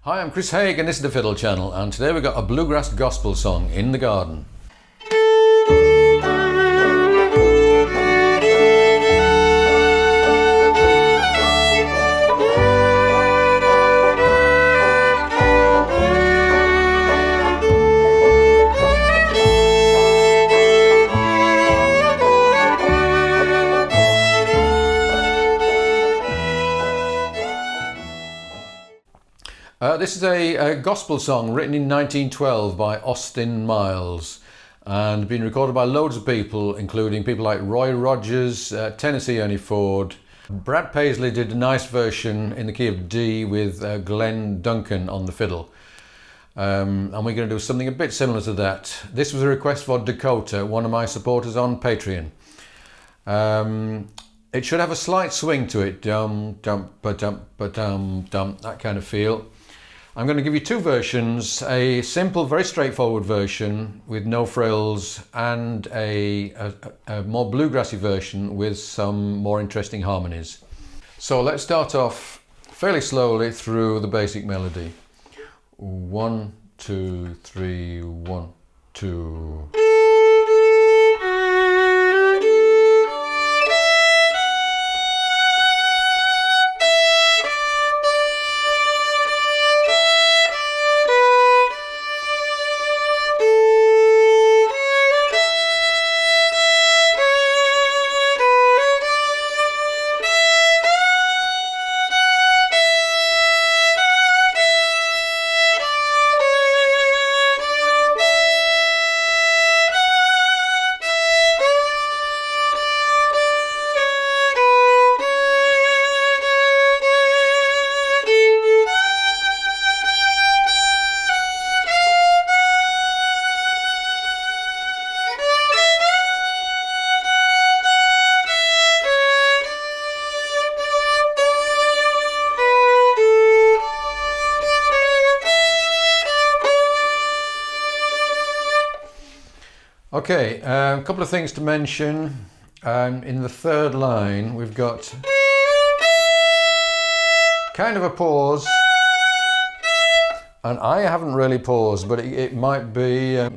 Hi, I'm Chris Haigh and this is the Fiddle channel, and today we've got a bluegrass gospel song, In the Garden. This is a gospel song written in 1912 by Austin Miles and been recorded by loads of people, including people like Roy Rogers, Tennessee Ernie Ford. Brad Paisley did a nice version in the key of D with Glenn Duncan on the fiddle. And we're going to do something a bit similar to that. This was a request for Dakota, one of my supporters on Patreon. It should have a slight swing to it, dum dum ba dum ba dum dum, that kind of feel. I'm going to give you two versions, a simple, very straightforward version with no frills and a more bluegrassy version with some more interesting harmonies. So let's start off fairly slowly through the basic melody. 1, 2, 3, 1, 2. Okay, a couple of things to mention. In the third line, we've got kind of a pause, and I haven't really paused, but it might be. It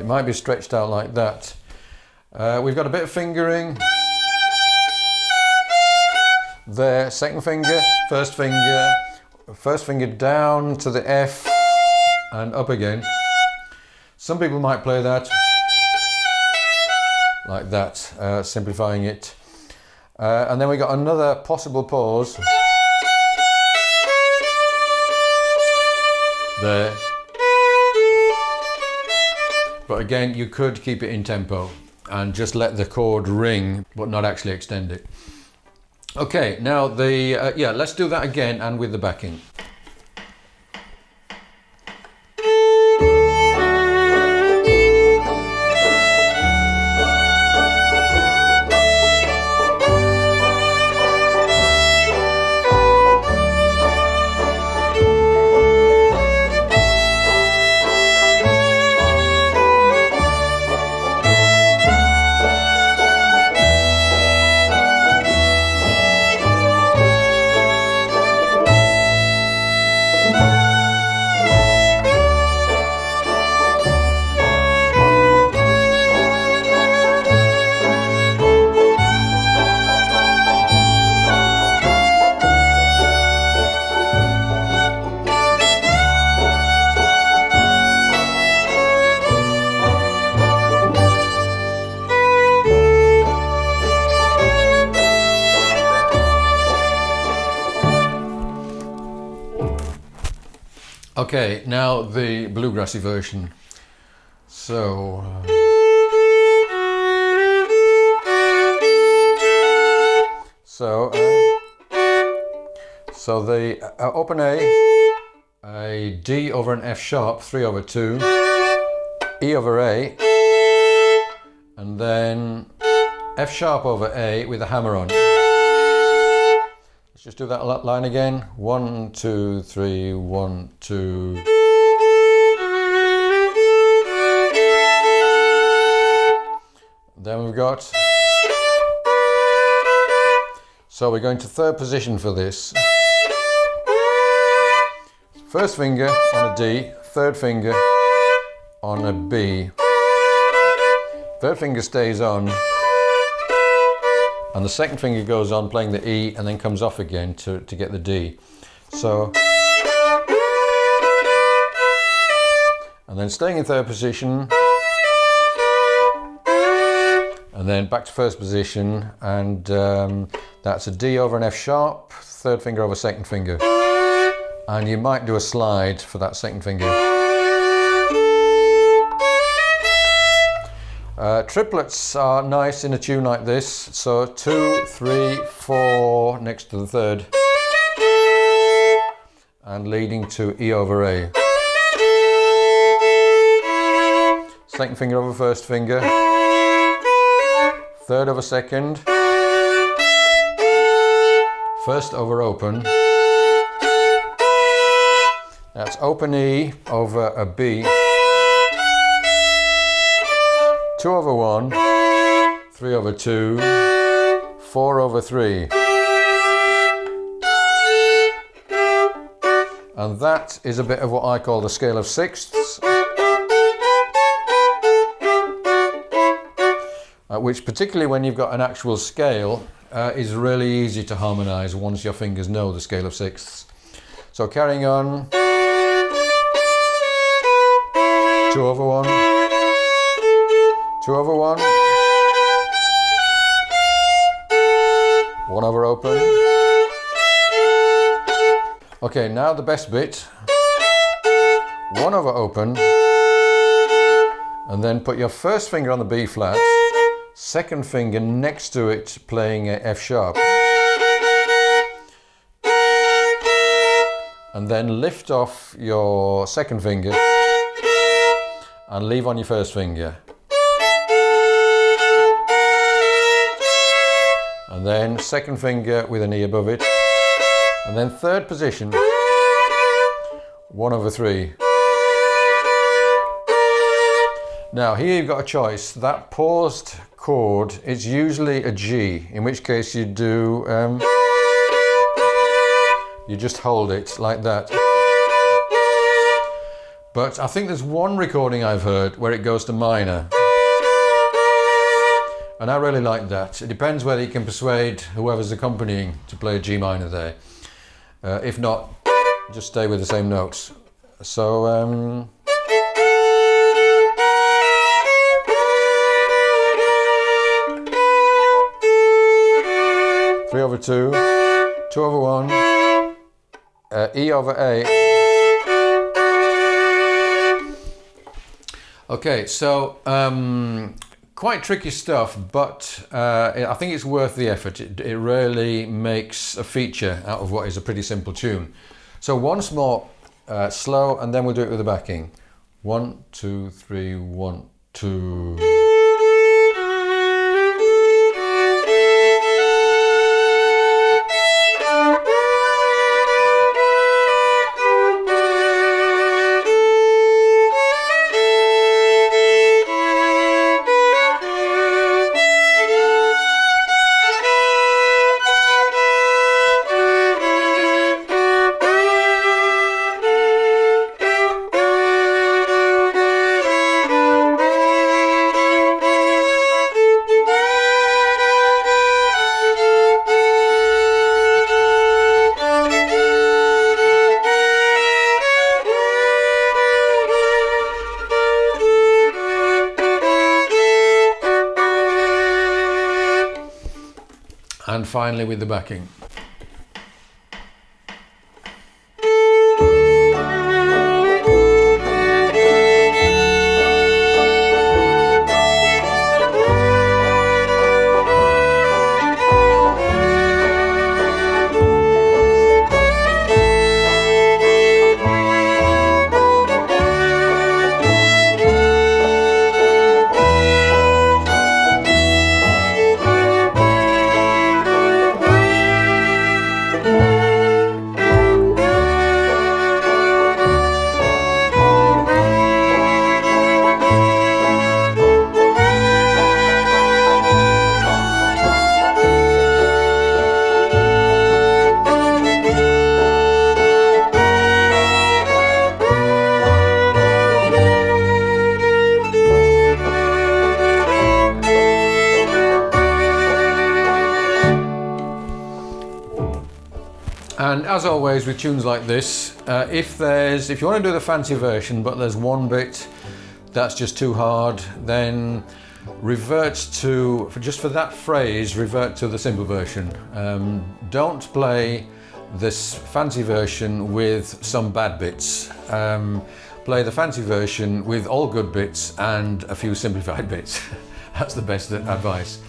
might be stretched out like that. We've got a bit of fingering there. Second finger, first finger down to the F and up again. Some people might play that like that, simplifying it. And then we got another possible pause there. But again, you could keep it in tempo and just let the chord ring, but not actually extend it. Okay, now let's do that again and with the backing. Okay, now the bluegrassy version. So the open a D over an F sharp, 3 over 2, E over A, and then F sharp over A with a hammer on. Let's just do that line again. 1, 2, 3, 1, 2. Then we've got So we're going to third position for this. First finger on a D, third finger on a B. Third finger stays on, and the second finger goes on playing the E and then comes off again to get the D. So, and then staying in third position, and then back to first position, and that's a D over an F sharp, third finger over second finger. And you might do a slide for that second finger. Triplets are nice in a tune like this, so 2, 3, 4 next to the third, and leading to E over A. Second finger over first finger, third over second, first over open, that's open E over a B, 2 over 1, 3 over 2, 4 over 3. And that is a bit of what I call the scale of sixths, which particularly when you've got an actual scale is really easy to harmonise once your fingers know the scale of sixths. So carrying on, 2 over 1, 2 over 1, 1 over open. Okay, now the best bit, 1 over open, and then put your first finger on the B flat, second finger next to it playing a F sharp, and then lift off your second finger and leave on your first finger. And then second finger with an E above it, and then third position, 1 over 3. Now here you've got a choice. That paused chord is usually a G, in which case you do, you just hold it like that. But I think there's one recording I've heard where it goes to minor. And I really like that. It depends whether you can persuade whoever's accompanying to play a G minor there. If not, just stay with the same notes. So, 3 over 2, 2 over 1, E over A. Okay, so quite tricky stuff, but I think it's worth the effort. It really makes a feature out of what is a pretty simple tune. So once more, slow, and then we'll do it with the backing. 1, 2, 3, 1, 2. And finally with the backing. And as always with tunes like this, if you want to do the fancy version but there's one bit that's just too hard, then revert to, for that phrase, revert to the simple version. Don't play this fancy version with some bad bits. Play the fancy version with all good bits and a few simplified bits. That's the best advice.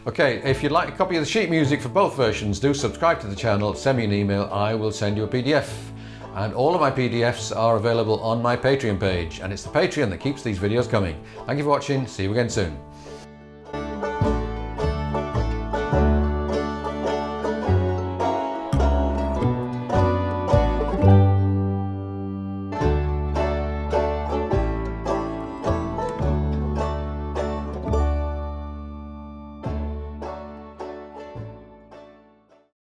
Okay, if you'd like a copy of the sheet music for both versions, do subscribe to the channel, send me an email, I will send you a PDF. And all of my PDFs are available on my Patreon page, and it's the Patreon that keeps these videos coming. Thank you for watching, see you again soon.